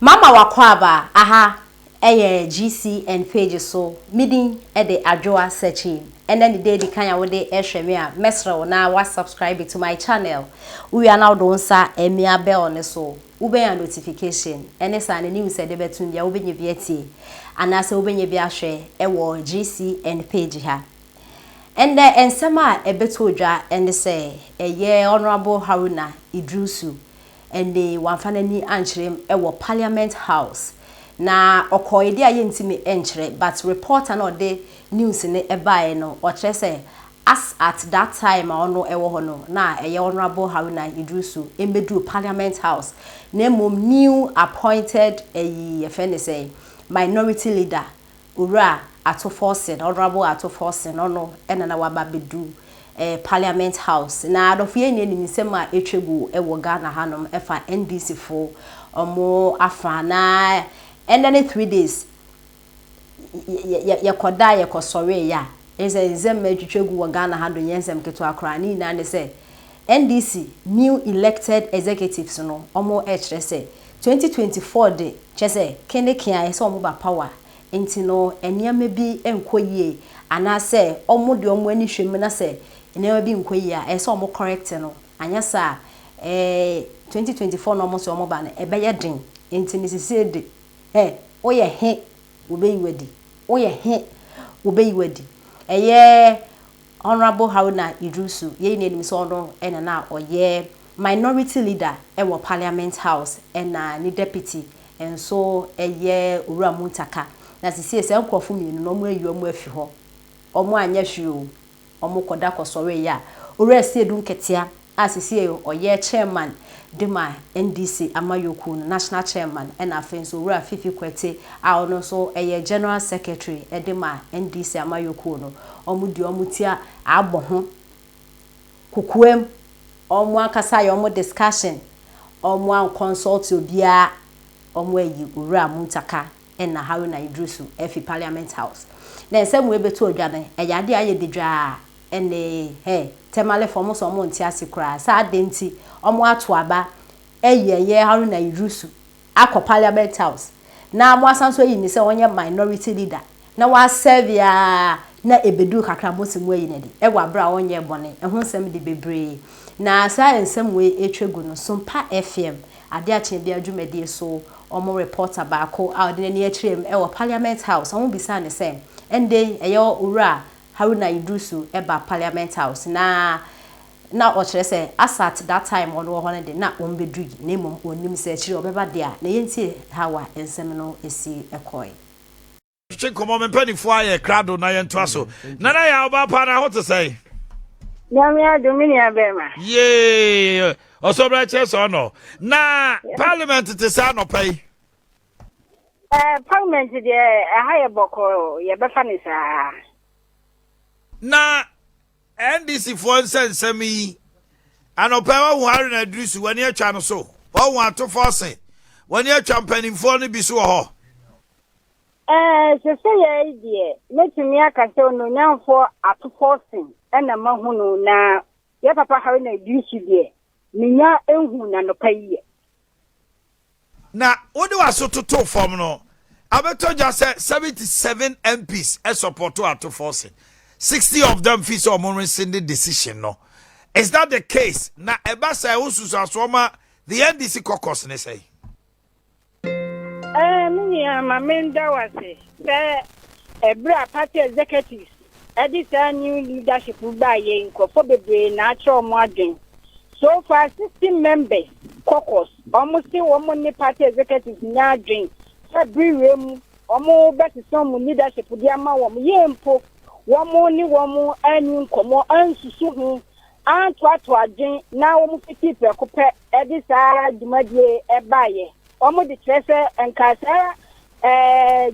Mama wakwaba aha GC and page so meeting at the adjoa searching and then the day the kind of day eshemia mesro now was subscribe to my channel. We are now doing sa emia bell on the so ube a notification and it's an news said between the ube yeti and as ube ye share GC and page ha. And then ensema ebetoja and say a year honorable Haruna Iddrisu and the one fanani anchrim ewo Parliament House. Na okoide ayentimi enchre but reporter no de news ne ebae no o say as at that time ono ewo hono na eye honorable Haruna Iddrisu embedu Parliament House na mom new appointed friend say minority leader ura ato Forson honorable ato Forson no ena na waba bedu Parliament House na adofie ne nimisema etwegu ewo Ghana hanom efa NDC fo omo afana and then 3 days yakoda yakosore ya enzem medwetwegu wo Ghana hando yensem keto akra ni na ne say NDC new elected executives no omo ehre say 2024 de chese kenekia ese omo ba power enti no eniame bi enkoyie ana say omo de omo ani hwem na say eniame bi enkoyie a ese omo correct no anya sa 2024 no omo so omo ba na ebeye den enti ni sise de oye he ubeiwedi oye he ubeiwedi eye honorable Haruna Iddrisu ye ni so no ena na oye minority leader ewo Parliament House ena ni deputy enso eye owura muntaka na sisi ese nkofo mienu no mo ayi omo afi ho omo anya hwe o omo koda kosore ya owura si edu nketia asisi oye chairman Dima NDC Amayoku national chairman and afenso owura Fifi Kwete a ono so eye general secretary Dima NDC Amayoku no omudi omutia agbo ho kukuem omo akasa ya omo discussion omo an consult obia omo ayi owura muntaka na Haruna Iddrisu efi Parliament House na ensem we beto odwane eyade aye dedwa ene temale fomo so omo ntiase kura sa adenti omo ato aba eyeye Haruna Iddrisu akọ Parliament House na mo asanso yi ni se onye minority leader na wa serve ya na ebedu kakra mosimu yi ne de ewa bra onye bone ehun sem de bebre na sa ensem we etwegu no Sumpa FM ade achen bia dwumade so omo reporter ba ko a de ne akyerem ewa Parliament House omo bisa ne se ende eyo owura Haruna Iddrisu eba Parliament House na ochire say as at that time ono ho ne de na ombedu na mom onim se akyire obeba de a na yentie hawa ensem no esi ekoi che komo me panifo aye krado na yento aso na ya oba pa na what to say Nyamia Dominia Bema ye osobra che so no na parliament te sa no pay parliament de higher boko ye befa ni sa na NDC for nsemi anopa wa Haruna Iddrisu wani atwa no so wa ato Forson wani atwa mpanimfo no bi so ho se ye die metumi aka se no nyamfo ato Forson na mahunu na ye papa Haruna Iddrisu die ninya enhu na no paye na wodi waso toto form no abeto ja say 77 MPs support to ato Forson 60 of them feel so more rescinded decision no. Is that the case? Na ebasa ususu asoma the NDC caucus ne say. Me ma menda wase say ebra party executives edit new leadership ba ye nkofo bebre na acho mo adwen. So far 16 members caucus almost say one ne party executives nya adwen. Fabriwe mu omo beti some leadership di ama wo ye mpo womo ni womo anu nkomo ansusu hu antoato adwen na womo fiti prekope edisa jumadie ebaye womo de trese enkasa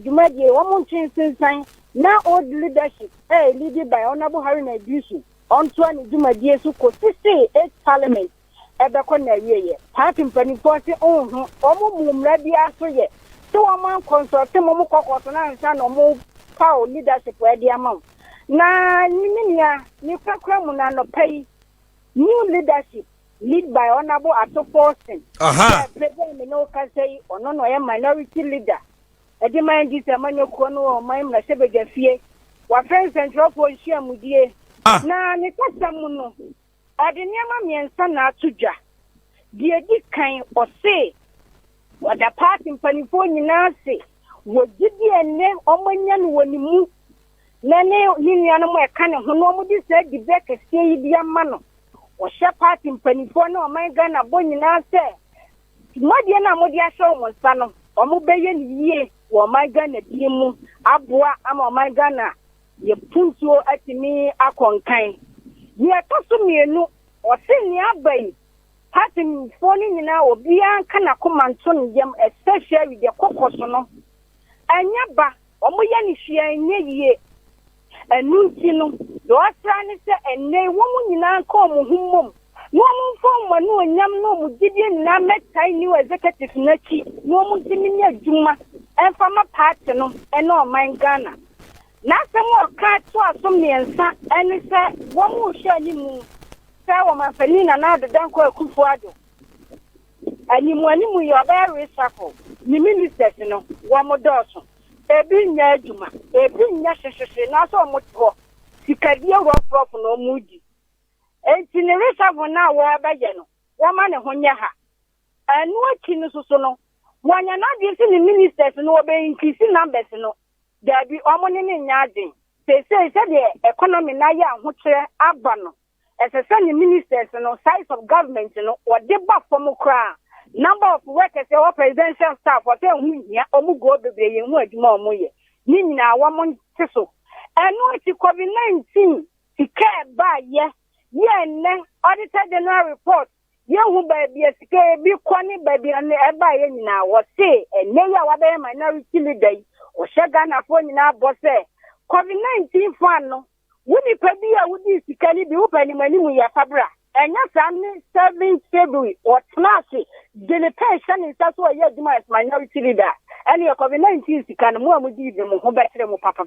jumadie womo ntwinsinsan na old leadership leaded by Honorable Haruna Iddrisu onto ani jumadie su ko 68 parliament ebeko na wieye party mpanifo se ohu womo mumra bia so ye so womo consult mo kokoto na nsa no mo power leadership edi amam na niminia ni kakra mu na no pay new leadership lead by Honorable Ato Forson. Aha. President no can say or no minority leader. A demand this a man kono or my Nasebega fee. What friends and drop on Shiamudie. Na Nikasamuno. I didn't me and son Atuja. Dear Dick kind or say what the part in California say. What did the name Omanyan when you move? Nane Liliana Makana, who normally said the back a stay the mano. Or shepherd in California or my gun a bonina say. Modiana Modia show was son or Mobayan ye or my gun at Yimu, Abua, am my gunner. Ye punto at me a conkain. Ye toss me no or sing the abbey. Passing falling in our Bian Kana command son yam, especially with the cocosono. And yaba, or Moyani share ye. And Nuntino, the Australian and nay woman in our common home. Woman from one no yam no Mudidian Namet tiny executive Nachi, no Mutiminia Juma, and from a partner, and no mine Ghana. Nothing more cat to us from the answer, and it said, one more shiny moon. Say, my Felina now the Danko Kufuado. And you money you are very shuffle. You ministers, you know, one more dozen. Ebi nya adwuma ebi nya hwehwehwe na so motho sikadie rough no mudi enti ne resavo na wo abaye no wo ma ne ho nya ha anu aki no so no wanya na de si ne ministers no obe increase numbers no there be omo ne nya adin say the economy na ya ho kire aba no esese ne ministers no size of government no o de ba form kra number of workers or presidential staff or tell me omu go bebre yen hu adwuma omu ye ni nyina awon tiso enu ti COVID-19 ti care ba ye ne auditor general report ye hu ba bia sika bi kwani ba bia ne e ba ye nyina wo say ene ya wa be minority leader o shega na fo nyina bo say COVID-19 fan no woni pa bia wodi sika ni bi wo pa ni mani mu ya fabra enya samni 7 February or class the pension is also a year as minority leader. And your COVID-19 can more with you who better papa.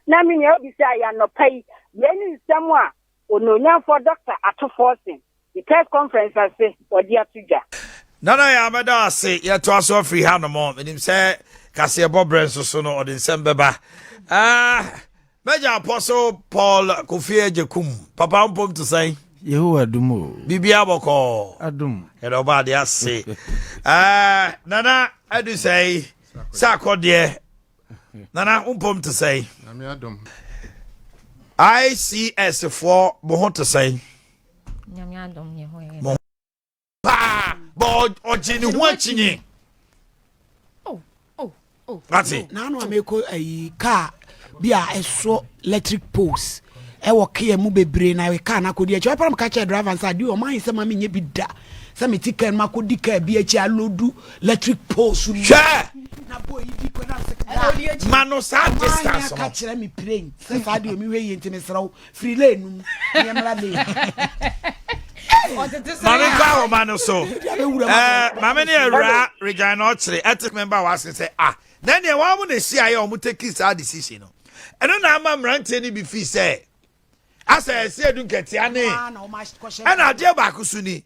Now, mean, you say I am not pay. Then is someone who know for doctor at Forson. The press conference, I say, or dear Tuja. No, I am a say, yet to us free hand a moment. And him say, Cassia Bob Branson or December. Major Apostle Paul Kofi Jekum, Papa Umpum to say. Yehu adumo Bibia boko adum edoba de ase nana adu say sakode nana umpom to say na me adum ICS for mo to say nyame adom ne ho ye pa bo ojini hu achinyi oh ati na no ameko ayi car bia eso electric poles e wo ke mu bebre na we car na kodi e chwa pam ka che driver nsa di o man se ma me nye bi da se me ticket ma kodi car bi e chi alodu electric poles na boy di ko na se mano sa distance ka kire mi plane se fa di o mi we yenti me sraw free lane nu me mra le mami kwa o mano so mami ne era Regina Ochre ethic member was say na ne wa mu na si aye o mu take this decision no eno na ama mrante ni bi fi say asa say edun ketia ne and ade ba kusuni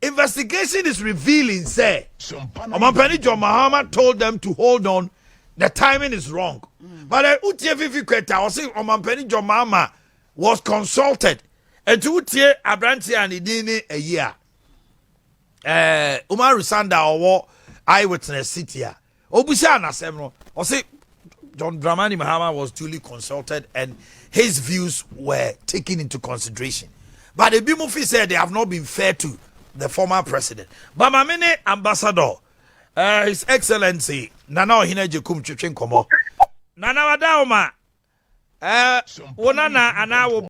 investigation is revealing say Omampani John Mahama told them to hold on, the timing is wrong. But utie fifi kweta o say Omampani John Mahama was consulted and to utie abranti anidini a year Umar Rusanda owo eyewitness city a obusia na asem no o say John Dramani Mahama was duly consulted and his views were taken into consideration. But the Bimufi said they have not been fair to the former president. But my mini ambassador, His Excellency Nana Ohina Jekum Chichen Komo. Nana Wadaoma, Wonana and I will